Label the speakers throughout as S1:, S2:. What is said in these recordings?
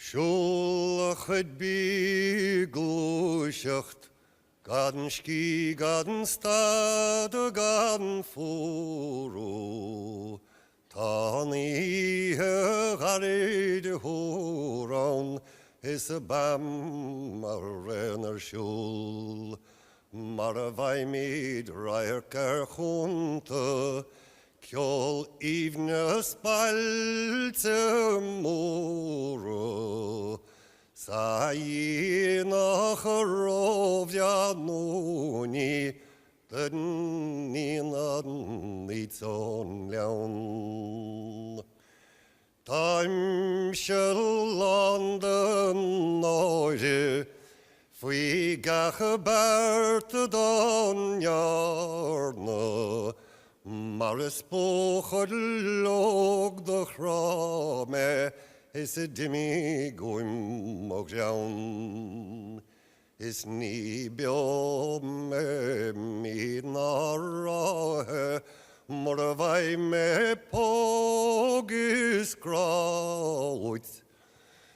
S1: Siúil chuid bí gluaiseacht, gadan scíth, gadan stad, gadan fuaradh. Tá níthe ghairid araon, is a béam araon siúil. Mar a bhfaighimid radharc chuanta, ceol aoibhneas bailte móra. Sa dhéanach a ró-bhreá nóí, den ní son leann. Táim se London áide, faoi gacha bailte don nearna, mar is bóchad log de chráme, is a dimmi goim og jaun. Is ní béam mí ná ráthe, mar a bhfaighimid pógus Fhaoit.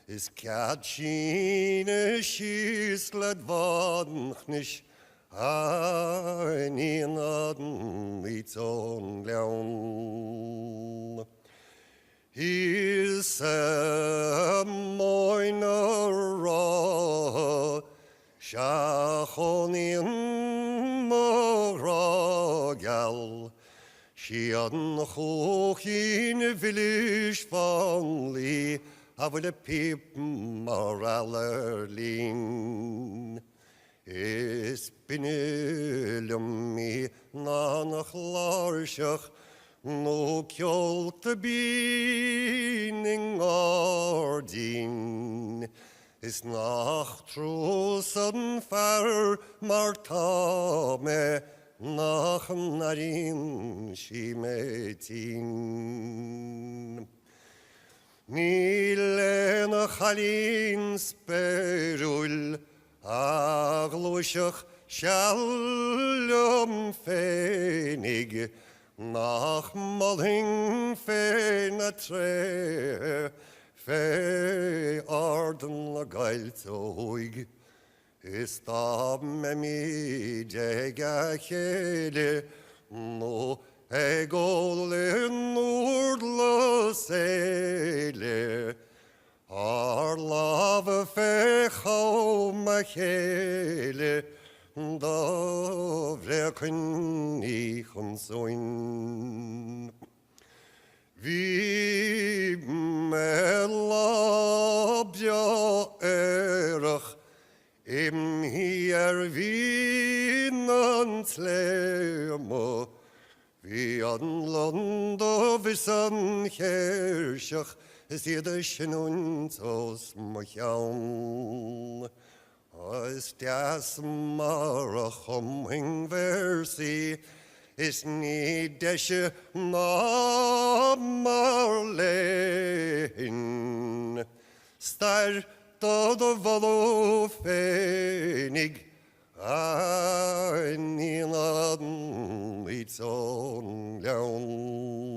S1: Is cead síne síos le bhancnis, aoíche ní son leann. Is moin rá, seachoníon móra geall, sian chóchin village fanlí, a bhfuil a pip mar lín. Is binilum mí ná nach láirseach, nó ceolta bíning ardín. Is nach trús an fearr mar táme, nach narín sí mé tín. Ní léna chalín spéiriúil, a gluaiseacht sealm féinnig, nach molling féin a tré, fé ardan le gailte oíche. Is tá me mí déige chéile, nó egol in úr le séile. Ar lava fé chom a chéile, da bhreá ní chun soin. Bhí me labia éireach, imhí bhín an tléama. Bhí an landa vis an chéirseach, is iad a sinúint os mo cheann. Is deas mar a chumhaing versaí, is ní deise ná mar léinn. Stair dod a bhalló féinnig, a ní son leann.